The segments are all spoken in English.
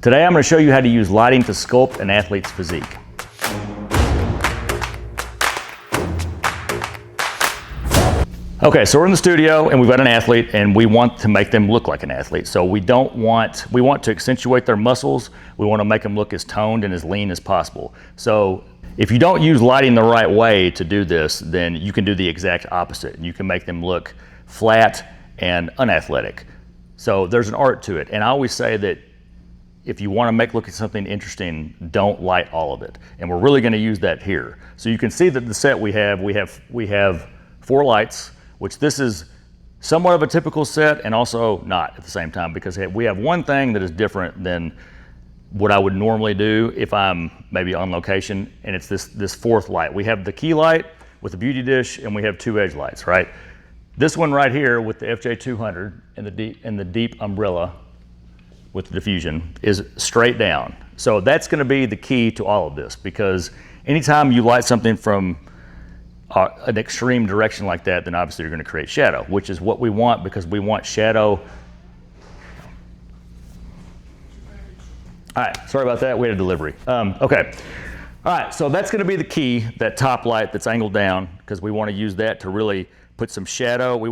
Today I'm going to show you how to use lighting to sculpt an athlete's physique. Okay, so we're in the studio and we've got an athlete and we want to make them look like an athlete. So we want to accentuate their muscles. We want to make them look as toned and as lean as possible. So if you don't use lighting the right way to do this, then you can do the exact opposite. You can make them look flat and unathletic. So there's an art to it. And I always say that if you want to look at something interesting, don't light all of it. And we're really going to use that here. So you can see that the set we have 4 lights, which this is somewhat of a typical set and also not at the same time, because we have one thing that is different than what I would normally do if I'm maybe on location, and it's this 4th light. We have the key light with the beauty dish, and we have 2 edge lights, right? This one right here with the FJ200 and the deep umbrella with the diffusion is straight down. So that's going to be the key to all of this, because anytime you light something from an extreme direction like that, then obviously you're going to create shadow, which is what we want, because we want shadow. All right, sorry about that. We had a delivery. Okay. All right, so that's going to be the key, that top light that's angled down, because we want to use that to really put some shadow. We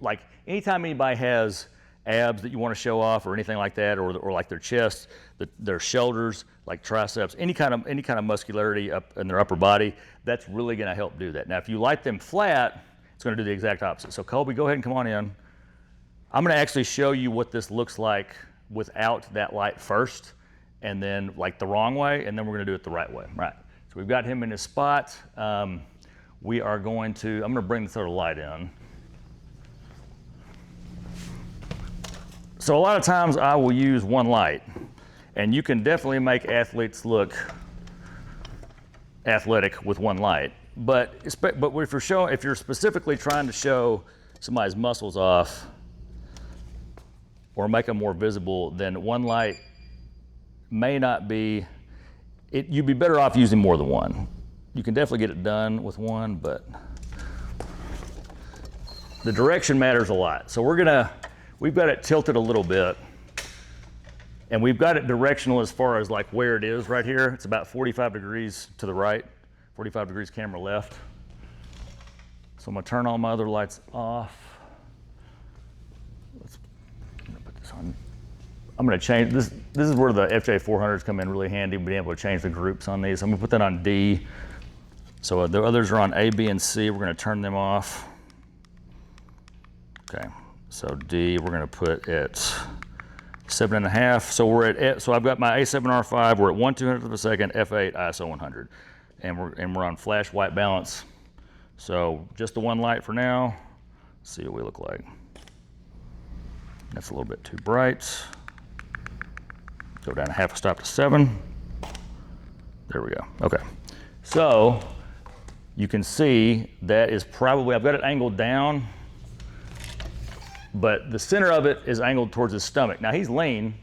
like anytime anybody has abs that you want to show off or anything like that, or like their chest, their shoulders, like triceps, any kind of muscularity up in their upper body, that's really going to help do that. Now, if you light them flat, it's going to do the exact opposite. So Colby, go ahead and come on in. I'm going to actually show you what this looks like without that light first, and then like the wrong way, and then we're going to do it the right way. Right. So we've got him in his spot. I'm going to bring this other light in. So a lot of times I will use one light, and you can definitely make athletes look athletic with one light. But if you're specifically trying to show somebody's muscles off or make them more visible, then one light may not be. You'd be better off using more than one. You can definitely get it done with one, but the direction matters a lot. So we've got it tilted a little bit, and we've got it directional as far as like where it is right here. It's about 45 degrees to the right, 45 degrees camera left. So I'm gonna turn all my other lights off. I'm gonna put this on. I'm gonna change this. This is where the FJ400s come in really handy, being able to change the groups on these. I'm gonna put that on D. So the others are on A, B, and C. We're gonna turn them off. Okay. So D, we're going to put at 7.5. So I've got my A7R5. We're at 1/200th of a second, f8, ISO 100, and we're on flash white balance. So just the one light for now. Let's see what we look like. That's a little bit too bright. Go down a half a stop to 7. There we go. Okay. So you can see that is probably, I've got it angled down, but the center of it is angled towards his stomach. Now he's lean,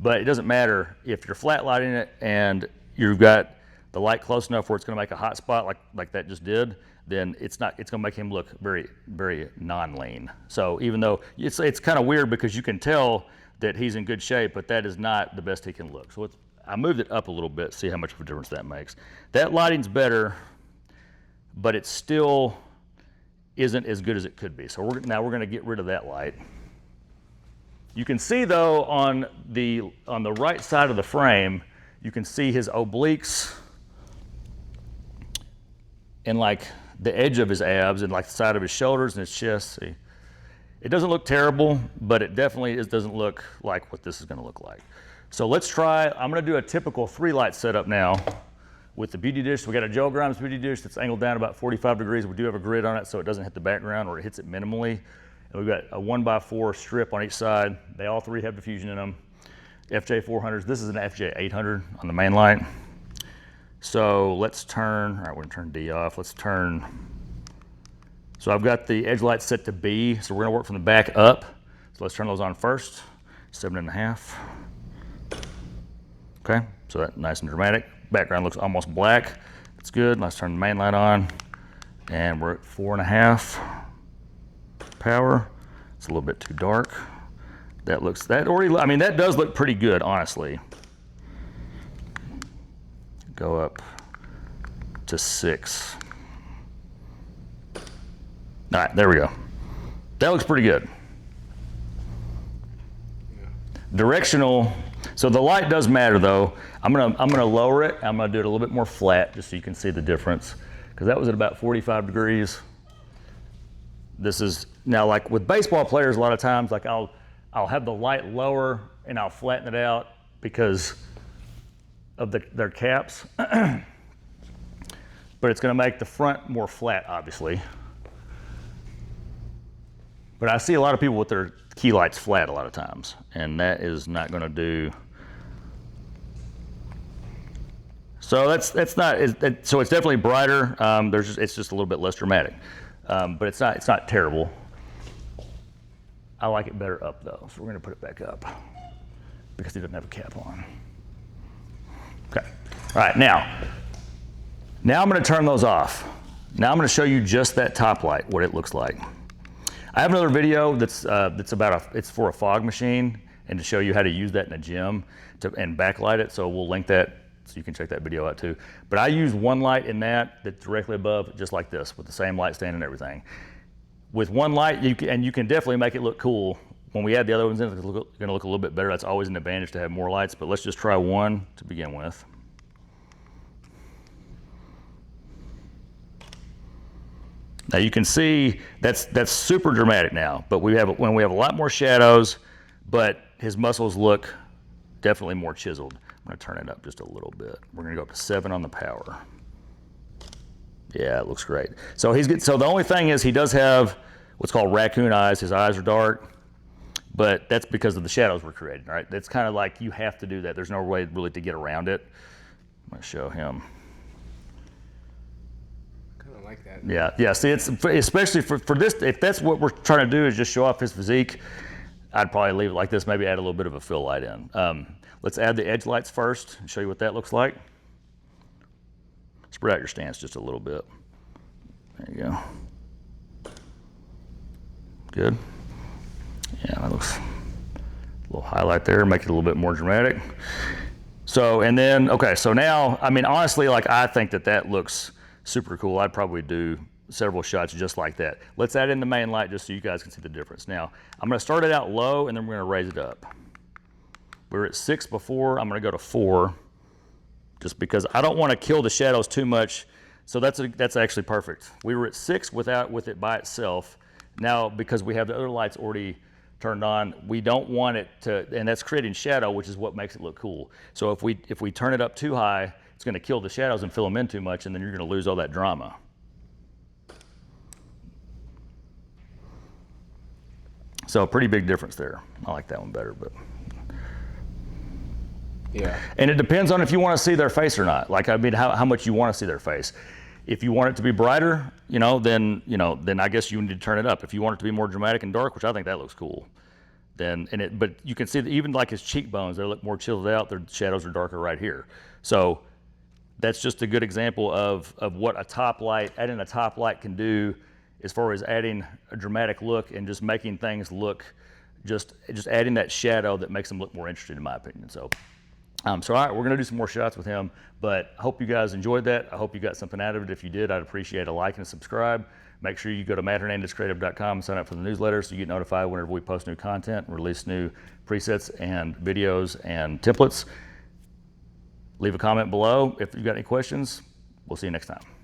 but it doesn't matter if you're flat lighting it and you've got the light close enough where it's going to make a hot spot like that just did, then it's going to make him look very, very non-lean. So even though it's kind of weird, because you can tell that he's in good shape, but that is not the best he can look. So I moved it up a little bit, see how much of a difference that makes. That lighting's better, but it's still isn't as good as it could be. So now we're going to get rid of that light. You can see though on the right side of the frame, you can see his obliques and like the edge of his abs and like the side of his shoulders and his chest. See, it doesn't look terrible, but it definitely doesn't look like what this is going to look like. So let's try. I'm going to do a typical 3-light setup now with the beauty dish. We got a Joe Grimes beauty dish that's angled down about 45 degrees. We do have a grid on it so it doesn't hit the background, or it hits it minimally. And we've got a 1x4 strip on each side. They all 3 have diffusion in them. FJ400s. This is an FJ800 on the main light. So let's turn, all right, we're gonna turn D off. Let's turn, so I've got the edge light set to B, so we're gonna work from the back up. So let's turn those on first, 7.5. Okay, so that's nice and dramatic. Background looks almost black. That's good. Let's turn the main light on, and we're at 4.5 power. It's a little bit too dark. I mean, that does look pretty good, honestly. Go up to 6. All right, there we go. That looks pretty good. Directional, so the light does matter though. I'm gonna lower it. I'm gonna do it a little bit more flat just so you can see the difference. Because that was at about 45 degrees. This is, now like with baseball players, a lot of times, like I'll have the light lower and I'll flatten it out because of their caps. But it's gonna make the front more flat, obviously. But I see a lot of people with their key lights flat a lot of times, and that is not gonna do. So that's not, so it's definitely brighter. It's just a little bit less dramatic, but it's not terrible. I like it better up though, so we're gonna put it back up because he doesn't have a cap on. Okay, all right, now I'm gonna turn those off. Now I'm gonna show you just that top light, what it looks like. I have another video it's for a fog machine and to show you how to use that in a gym and backlight it, so we'll link that so you can check that video out too. But I use one light in that's directly above, just like this, with the same light stand and everything. With one light, you can definitely make it look cool. When we add the other ones in, it's gonna look a little bit better. That's always an advantage to have more lights, but let's just try one to begin with. Now you can see that's super dramatic now, but when we have a lot more shadows, but his muscles look definitely more chiseled. I'm gonna turn it up just a little bit. We're gonna go up to 7 on the power. Yeah, it looks great. So so the only thing is he does have what's called raccoon eyes. His eyes are dark, but that's because of the shadows we're creating, right? It's kind of like you have to do that. There's no way really to get around it. I'm gonna show him. Kind of like that. Yeah. See, it's especially for this. If that's what we're trying to do is just show off his physique, I'd probably leave it like this. Maybe add a little bit of a fill light in. Let's add the edge lights first and show you what that looks like. Spread out your stance just a little bit. There you go. Good. Yeah, that looks a little highlight there, make it a little bit more dramatic. So, and then, okay, so now, I mean, honestly, like I think that looks super cool. I'd probably do several shots just like that. Let's add in the main light just so you guys can see the difference. Now, I'm gonna start it out low and then we're gonna raise it up. We were at 6 before, I'm gonna go to 4, just because I don't wanna kill the shadows too much. So that's actually perfect. We were at 6 with it by itself. Now, because we have the other lights already turned on, we don't want it to, and that's creating shadow, which is what makes it look cool. So if we turn it up too high, it's gonna kill the shadows and fill them in too much, and then you're gonna lose all that drama. So a pretty big difference there. I like that one better, but. Yeah. And it depends on if you want to see their face or not. Like, I mean, how much you want to see their face. If you want it to be brighter, then I guess you need to turn it up. If you want it to be more dramatic and dark, which I think that looks cool, but you can see that even like his cheekbones, they look more chiseled out. Their shadows are darker right here. So that's just a good example of what adding a top light can do as far as adding a dramatic look and just making things look, just adding that shadow that makes them look more interesting, in my opinion. So all right, we're gonna do some more shots with him, but I hope you guys enjoyed that. I hope you got something out of it. If you did, I'd appreciate a like and a subscribe. Make sure you go to matthernandezcreative.com and sign up for the newsletter so you get notified whenever we post new content and release new presets and videos and templates. Leave a comment below if you've got any questions. We'll see you next time.